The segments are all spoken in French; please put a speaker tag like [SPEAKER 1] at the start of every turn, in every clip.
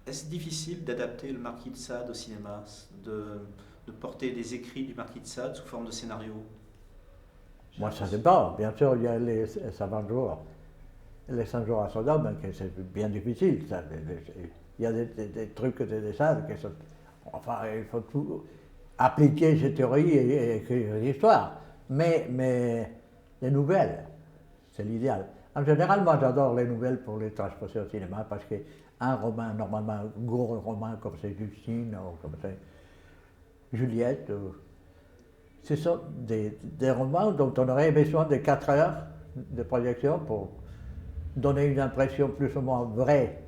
[SPEAKER 1] Est-ce difficile d'adapter le Marquis de Sade au cinéma, de porter des écrits du Marquis de Sade sous forme de scénario? J'ai
[SPEAKER 2] Moi, ça
[SPEAKER 1] l'impression.
[SPEAKER 2] dépend. Bien sûr, il y a les 50 jours, les 100 jours à Sodome, c'est bien difficile. Ça. Il y a des trucs, des salles qui sont. Enfin, il faut tout appliquer ces théories et écrire l'histoire. Mais les nouvelles, c'est l'idéal. En général, moi, j'adore les nouvelles pour les transposer au cinéma parce qu'un roman, normalement, un gros roman comme c'est Justine ou comme c'est Juliette, ce sont des romans dont on aurait besoin de 4 heures de projection pour donner une impression plus ou moins vraie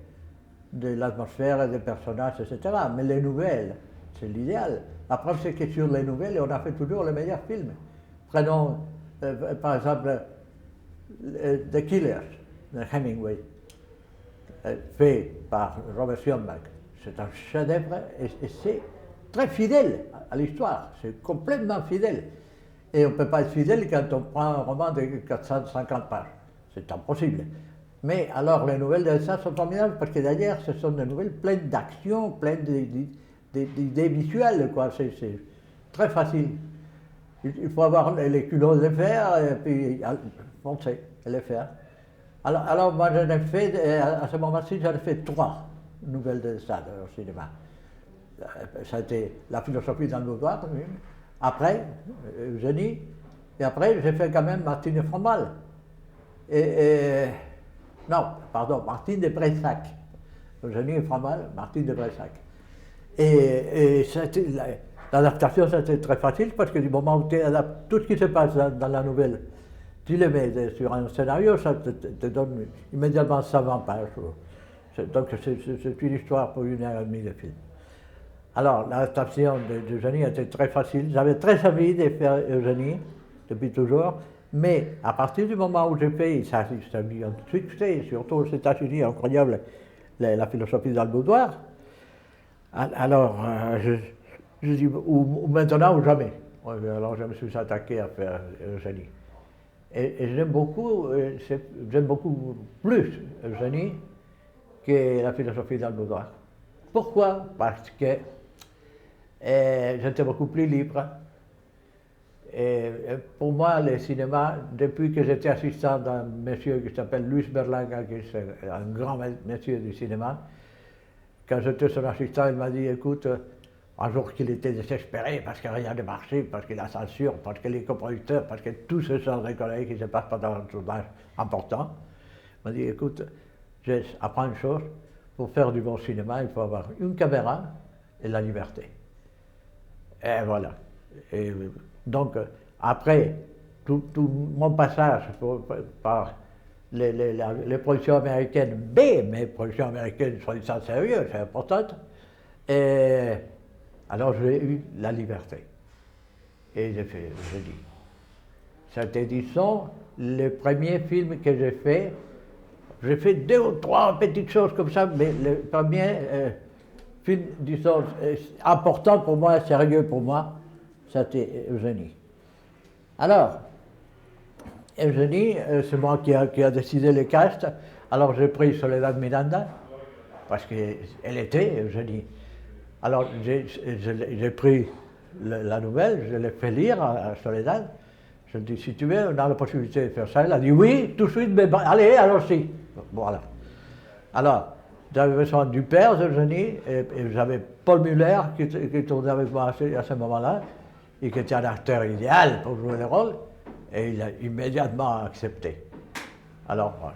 [SPEAKER 2] de l'atmosphère, des personnages, etc. Mais les nouvelles, c'est l'idéal. La preuve, c'est que sur les nouvelles, on a fait toujours les meilleurs films. Prenons, par exemple, The Killers de Hemingway, fait par Robert Schionbach. C'est un chef-d'œuvre et c'est très fidèle à l'histoire. C'est complètement fidèle. Et on ne peut pas être fidèle quand on prend un roman de 450 pages. C'est impossible. Mais alors, les nouvelles de ça sont formidables parce que derrière, ce sont des nouvelles pleines d'action, pleines d'idées visuelles, quoi. C'est très facile. Il faut avoir les culottes de le faire et puis foncer et le faire. Alors moi, j'en ai fait, à ce moment-ci, j'en ai fait 3 nouvelles de Sade au cinéma. Ça a été La philosophie dans le boudoir, après, Eugénie, et après, j'ai fait quand même Martine de Fromal. Non, pardon, Martine de Bressac. Eugénie et Fromal, Martine de Bressac. Et l'adaptation, ça a été très facile parce que du moment où tu adaptes tout ce qui se passe dans la nouvelle, tu le mets sur un scénario, ça te donne immédiatement 120 pages. Donc c'est une histoire pour 1 heure et demie de film. Alors, l'adaptation d'Eugénie était très facile. J'avais très envie de faire Eugénie, depuis toujours. Mais à partir du moment où j'ai fait, ça a eu un succès, surtout aux États-Unis, incroyable, la philosophie dans le boudoir. Alors, je dis, ou maintenant ou jamais. Alors, je me suis attaqué à faire Eugénie. Et j'aime beaucoup plus Eugénie que la philosophie dans le boudoir. Pourquoi? Parce que j'étais beaucoup plus libre. Et pour moi, le cinéma, depuis que j'étais assistant d'un monsieur qui s'appelle Luis Berlanga, qui est un grand monsieur du cinéma, quand j'étais son assistant, il m'a dit, écoute, un jour qu'il était désespéré parce que rien ne marchait, parce que la censure, parce que les coproducteurs, parce que tout ce genre de conneries qui se passe pendant un tournage important, il m'a dit, écoute, apprends une chose, pour faire du bon cinéma, il faut avoir une caméra et la liberté. Et voilà. Et donc, après tout mon passage par les productions américaines B, mais productions américaines soi-disant sérieuses, c'est important, et alors j'ai eu la liberté. Et j'ai dit. C'était, disons, le premier film que j'ai fait 2 ou 3 petites choses comme ça, mais le premier film, disons, important pour moi, sérieux pour moi, c'était Eugénie. Alors, Eugénie, c'est moi qui a décidé le cast. Alors j'ai pris Soledad Miranda, parce qu'elle était Eugénie. Alors j'ai pris la nouvelle, je l'ai fait lire à Soledad. Je lui ai dit, si tu veux, on a la possibilité de faire ça. Elle a dit oui, tout de suite, mais allez, allons-y. Voilà. Alors, j'avais besoin du père d'Eugénie, et j'avais Paul Muller qui tournait avec moi à ce moment-là, et qui était un acteur idéal pour jouer le rôle, et il a immédiatement accepté. Alors,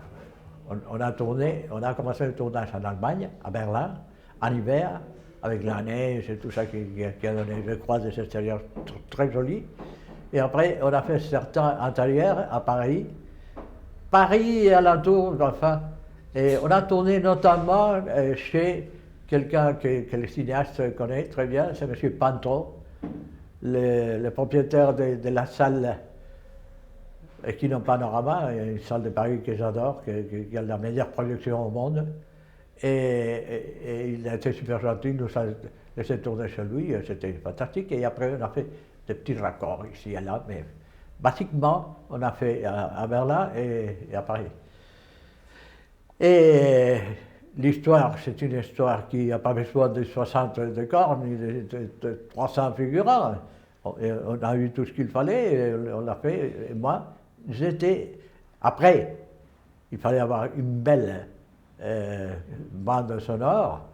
[SPEAKER 2] on a commencé le tournage en Allemagne, à Berlin, en hiver, avec la neige et tout ça qui a donné, je crois, des extérieurs très jolis. Et après, on a fait certains intérieurs à Paris. Paris et alentour, enfin. Et on a tourné notamment chez quelqu'un que le cinéaste connaît très bien, c'est M. Panto, le propriétaire de la salle Kino Panorama, une salle de Paris que j'adore, qui a la meilleure projection au monde. Et il a été super gentil, il nous a laissé tourner chez lui, c'était fantastique. Et après, on a fait des petits raccords ici et là, mais basiquement, on a fait à Berlin et à Paris. Et l'histoire, c'est une histoire qui n'a pas besoin de 60 de corps, ni de 300 figurants. On a eu tout ce qu'il fallait, et on l'a fait. Et moi, j'étais. Après, il fallait avoir une belle bande sonore.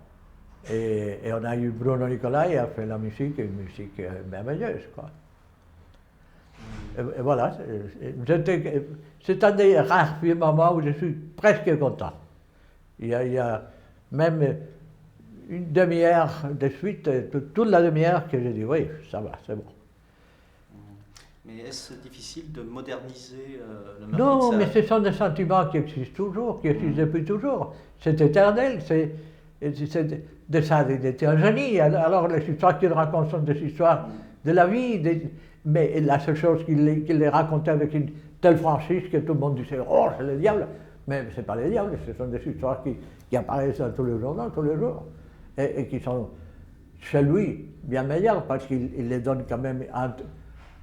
[SPEAKER 2] Et on a eu Bruno Nicolai a fait la musique, une musique merveilleuse, quoi. Et voilà, c'est un des rares moments où je suis presque content. Il y a même une demi-heure de suite, toute la demi-heure que j'ai dit oui, ça va, c'est bon.
[SPEAKER 1] Mais est-ce difficile de moderniser le Marquis de
[SPEAKER 2] Non,
[SPEAKER 1] Sade?
[SPEAKER 2] mais ce sont des sentiments qui existent toujours, qui existent depuis toujours. C'est éternel, de Sade, il était un génie. Alors les histoires qu'il raconte sont des histoires de la vie, mais la seule chose qu'il les racontait avec une telle franchise que tout le monde disait oh, c'est le diable. Mais ce n'est pas le diable, ce sont des histoires qui apparaissent dans tous les journaux, tous les jours, et qui sont chez lui bien meilleures parce qu'il les donne quand même.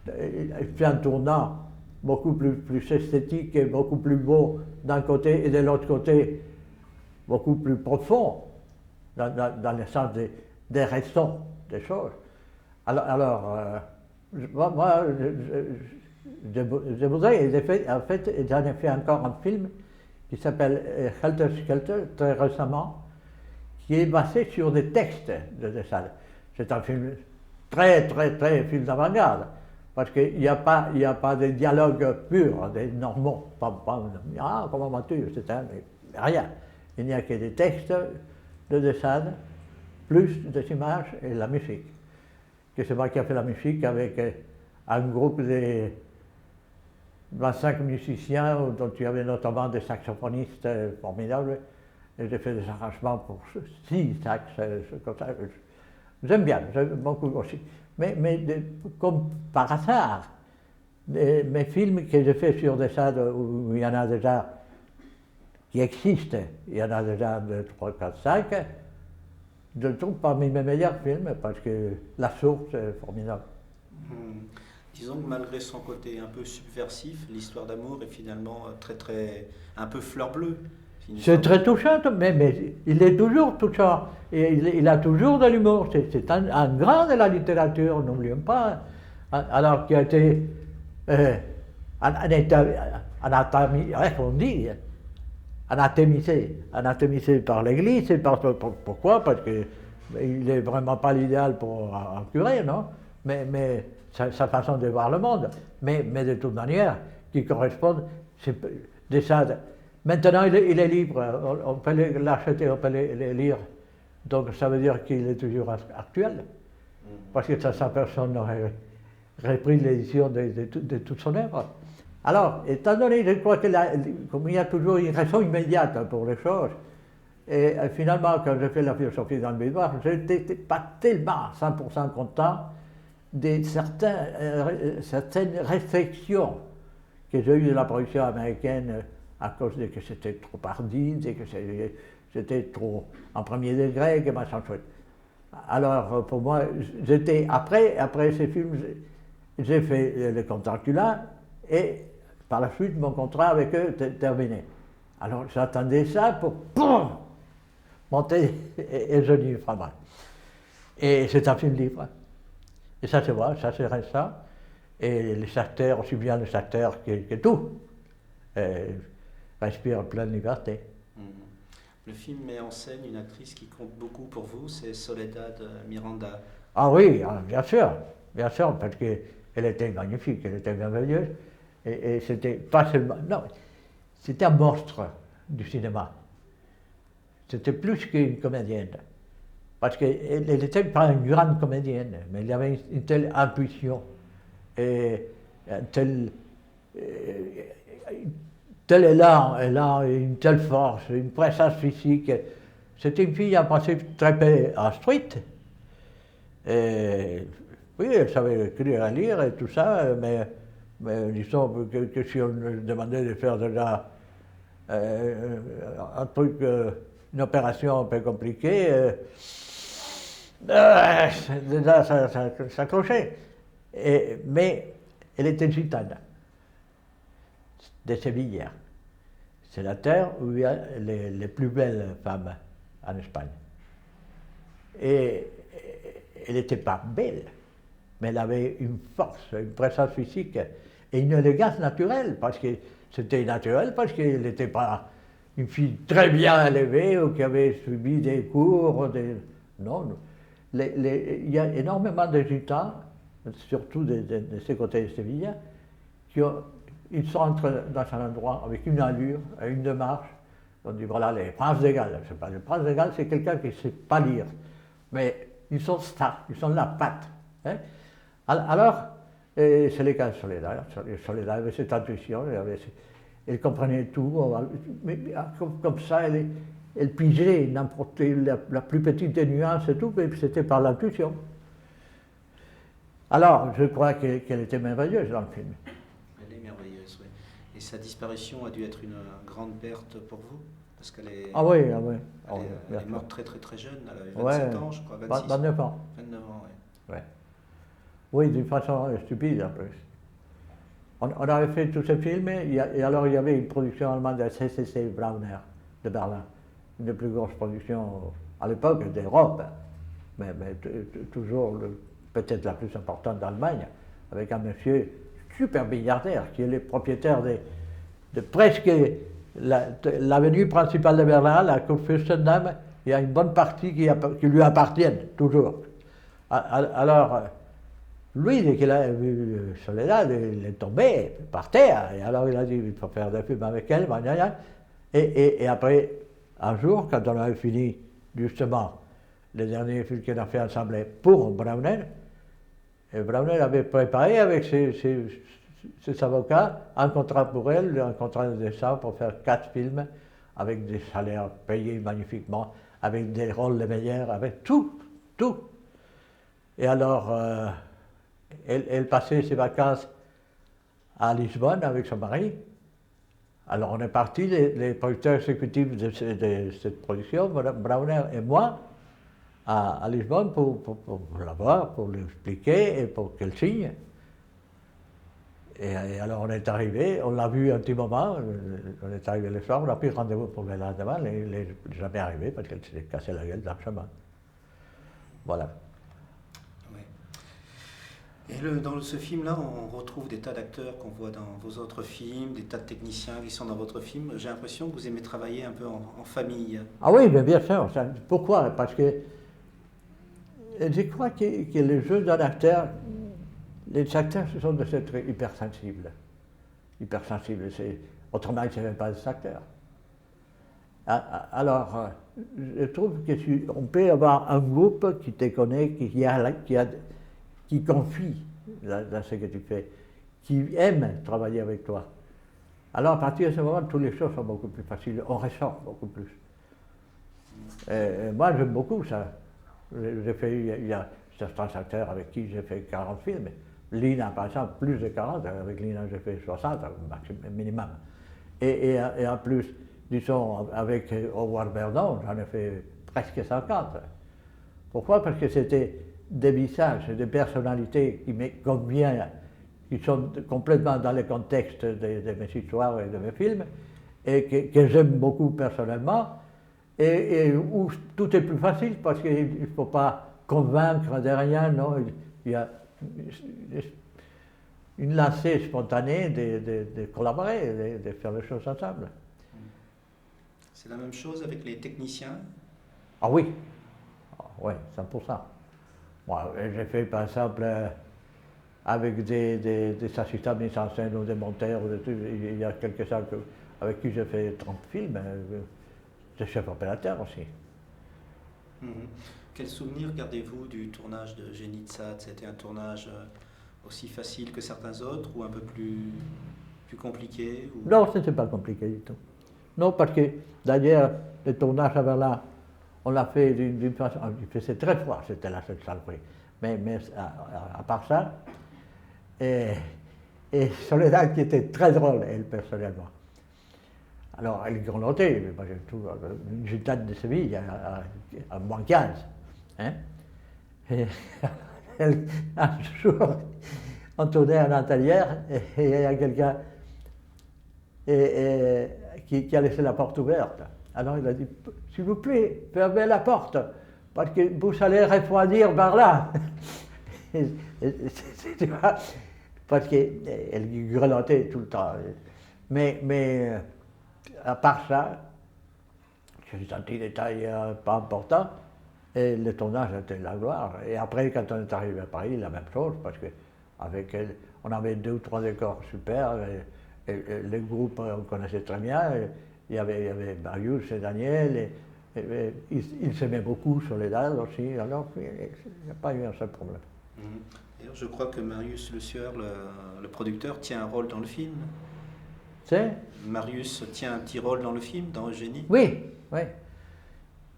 [SPEAKER 2] Il fait un tournant beaucoup plus esthétique et beaucoup plus beau d'un côté et de l'autre côté beaucoup plus profond dans le sens des raisons des choses. Alors moi, je voudrais, en fait, j'en ai fait encore un film qui s'appelle Helter Skelter, très récemment, qui est basé sur des textes de Sade. C'est un film très film d'avant-garde, parce qu'il n'y a pas de dialogue pur, des normaux, ah, comment vas-tu, etc. Rien. Il n'y a que des textes de Sade, plus des images et la musique. Que c'est moi qui ai fait la musique avec un groupe de 25 musiciens, dont il y avait notamment des saxophonistes formidables, et j'ai fait des arrangements pour 6 sax, comme ça. J'aime bien, j'aime beaucoup aussi. Mais comme par hasard, mes films que j'ai fait sur des Sade où il y en a déjà qui existent, il y en a déjà 2, 3, 4, 5, je le trouve parmi mes meilleurs films parce que la source est formidable.
[SPEAKER 1] Disons que malgré son côté un peu subversif, l'histoire d'amour est finalement un peu fleur bleue.
[SPEAKER 2] C'est très touchant, mais il est toujours touchant. Et il a toujours de l'humour. C'est un grand de la littérature, n'oublions pas. Alors qu'il a été anathémisé par l'Église. Pourquoi? Parce qu'il n'est vraiment pas l'idéal pour un curé, non? Mais sa façon de voir le monde. Mais de toute manière, qui correspondent, de Sade. Maintenant, il est libre, on peut l'acheter, on peut les lire. Donc ça veut dire qu'il est toujours actuel. Parce que sa personne aurait repris l'édition de toute son œuvre. Alors, étant donné, je crois que comme il y a toujours une raison immédiate pour les choses, et finalement, quand j'ai fait la philosophie dans le Bédoir, je n'étais pas tellement 100% content de certaines réflexions que j'ai eues de la production américaine à cause de que c'était trop hardi, et que c'était trop en premier degré, que machin chouette. Alors, pour moi, après ces films, j'ai fait le Contracula et par la suite, mon contrat avec eux était terminé. Alors, j'attendais ça pour monter et je dis vraiment. Et c'est un film libre. Et ça se voit, ça c'est récent. Et les acteurs, aussi bien les acteurs que tout, respirent en pleine liberté.
[SPEAKER 1] Le film met en scène une actrice qui compte beaucoup pour vous, c'est Soledad Miranda.
[SPEAKER 2] Ah oui, bien sûr, parce qu'elle était magnifique, elle était merveilleuse. Et c'était pas seulement. Non, c'était un monstre du cinéma. C'était plus qu'une comédienne. Parce qu'elle n'était pas une grande comédienne, mais elle avait une telle intuition et un tel élan, une telle force, une présence physique. C'était une fille en principe très peu instruite. Et, oui, elle savait écrire et lire et tout ça, mais disons que si on lui demandait de faire déjà un truc, une opération un peu compliquée, déjà ça s'accrochait. Mais elle était gitane de Séville. C'est la terre où il y a les plus belles femmes en Espagne. Et elle n'était pas belle, mais elle avait une force, une présence physique et une élégance naturelle, parce que c'était naturel, parce qu'elle n'était pas une fille très bien élevée ou qui avait suivi des cours. Non, il y a énormément de gitans, surtout de ces côtés de Séville, ils sont entrés dans un endroit avec une allure, une démarche. On dit voilà, les princes de Galles. Les princes de Galles, c'est quelqu'un qui ne sait pas lire, mais ils sont stars, ils sont la patte. Hein. Alors, c'est le cas de Soledad. Soledad avait cette intuition, elle comprenait tout, mais comme ça, elle pigeait n'importe la plus petite des nuances et tout, mais c'était par l'intuition. Alors, je crois qu'elle était merveilleuse dans le film.
[SPEAKER 1] Elle est merveilleuse, oui. Et sa disparition a dû être une grande perte pour vous? Parce qu'elle est,
[SPEAKER 2] ah oui.
[SPEAKER 1] Elle est morte très très très jeune, elle avait 27 ans, je crois, 26
[SPEAKER 2] 29 ans.
[SPEAKER 1] 29 ans, oui.
[SPEAKER 2] Ouais. Oui, d'une façon stupide en plus. On avait fait tous ces films, et alors il y avait une production allemande de CCC Brauner de Berlin, une des plus grosses productions à l'époque d'Europe, mais toujours peut-être la plus importante d'Allemagne, avec un monsieur super milliardaire qui est le propriétaire de presque l'avenue principale de Berlin, la Kurfürstendamm. Il y a une bonne partie qui lui appartiennent toujours. Alors, lui, dès qu'il a vu Soledad, il est tombé par terre. Et alors il a dit, il faut faire des films avec elle. Et après, un jour, quand on avait fini justement les derniers films qu'on a fait ensemble pour Brauner, et Brauner avait préparé avec ses avocats un contrat pour elle, un contrat de dessin pour faire 4 films avec des salaires payés magnifiquement, avec des rôles les meilleurs, avec tout. Et alors, elle passait ses vacances à Lisbonne avec son mari. Alors on est partis, les producteurs exécutifs de cette production, Brauner et moi, à Lisbonne pour la voir, pour lui expliquer et pour qu'elle signe. Et alors on est arrivé, on l'a vu un petit moment, on est arrivé le soir, on a pris rendez-vous pour le lendemain, il n'est jamais arrivé parce qu'elle s'est cassé la gueule dans le chemin. Voilà.
[SPEAKER 1] Et dans ce film-là, on retrouve des tas d'acteurs qu'on voit dans vos autres films, des tas de techniciens qui sont dans votre film. J'ai l'impression que vous aimez travailler un peu en famille.
[SPEAKER 2] Ah oui, mais bien sûr. Pourquoi? Parce que je crois que le jeu d'un acteur, les acteurs, ce sont des êtres hypersensibles. Autrement, ils ne seraient pas des acteurs. Alors, je trouve qu'on peut avoir un groupe qui te connaît, qui confie dans ce que tu fais, qui aime travailler avec toi. Alors à partir de ce moment, toutes les choses sont beaucoup plus faciles, on ressort beaucoup plus. Moi j'aime beaucoup ça. Il y a certains acteurs avec qui j'ai fait 40 films. Lina par exemple, plus de 40, avec Lina j'ai fait 60 minimum. Et en plus, disons, avec Howard Verdon, j'en ai fait presque 50. Pourquoi? Parce que c'était des visages, des personnalités qui me conviennent, qui sont complètement dans le contexte de mes histoires et de mes films, et que j'aime beaucoup personnellement, et où tout est plus facile parce qu'il ne faut pas convaincre de rien, non, il y a une lancée spontanée de collaborer, de faire les choses ensemble.
[SPEAKER 1] C'est la même chose avec les techniciens?
[SPEAKER 2] Ah oui, 100%. Moi, j'ai fait par exemple avec des assistants de mise en scène ou des monteurs, il y a quelques-uns avec qui j'ai fait 30 films, des chefs opérateurs aussi.
[SPEAKER 1] Quel souvenir gardez-vous du tournage de Génitsat? C'était un tournage aussi facile que certains autres ou un peu plus compliqué ou...
[SPEAKER 2] Non, ce n'était pas compliqué du tout. Non, parce que d'ailleurs, le tournage à Berlin, on l'a fait d'une façon, il faisait très froid, c'était la seule salerie. Mais à part ça, et Soledad qui était très drôle, elle personnellement. Alors elle grelottait, une gitane de Séville à moins 15. Hein? Et un jour, on tournait en intérieur et il y a quelqu'un qui a laissé la porte ouverte. Alors il a dit, s'il vous plaît, fermez la porte, parce que vous allez refroidir par là. Parce qu'elle grelottait tout le temps. Mais à part ça, j'ai senti des détails pas importants. Et le tournage était la gloire. Et après, quand on est arrivé à Paris, la même chose, parce qu'avec elle, on avait 2 ou 3 décors super. Et le groupe, on connaissait très bien. Il y avait Marius et Daniel. Ils s'aimaient beaucoup, Soledad aussi. Alors, il n'y a pas eu un seul problème.
[SPEAKER 1] D'ailleurs, je crois que Marius Le Sueur, le producteur, tient un rôle dans le film.
[SPEAKER 2] C'est
[SPEAKER 1] Marius tient un petit rôle dans le film, dans Eugénie.
[SPEAKER 2] Oui, oui.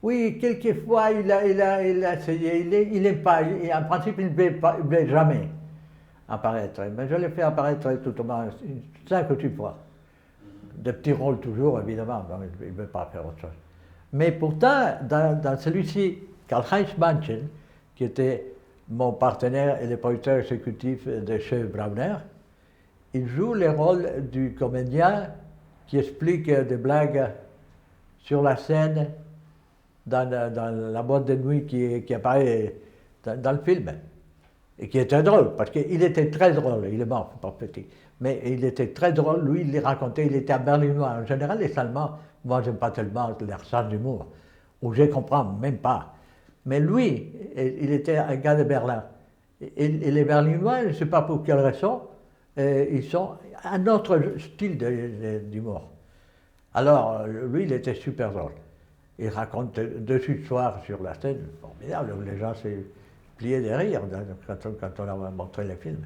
[SPEAKER 2] Oui, quelquefois, il a essayé. Il n'aime pas. En principe, il ne voulait jamais apparaître. Mais je l'ai fait apparaître tout au moins 5 ou 6 fois. De petits rôles toujours, évidemment. Il ne veut pas faire autre chose. Mais pourtant, dans celui-ci, Karl-Heinz Manchen, qui était mon partenaire et le producteur exécutif de chez Brauner, il joue le rôle du comédien qui explique des blagues sur la scène dans la boîte de nuit qui apparaît dans le film. Et qui était drôle, parce qu'il était très drôle, il est mort, pas petit. Mais il était très drôle, lui, il les racontait, il était un berlinois. En général, les Allemands, moi, j'aime pas tellement leur sens d'humour, ou je comprends même pas. Mais lui, il était un gars de Berlin. Et les Berlinois, je ne sais pas pour quelle raison, ils sont un autre style d'humour. Alors, lui, il était super drôle. Il raconte 2 histoires sur la scène, formidable, où les gens se pliaient de rire quand on leur a montré les films.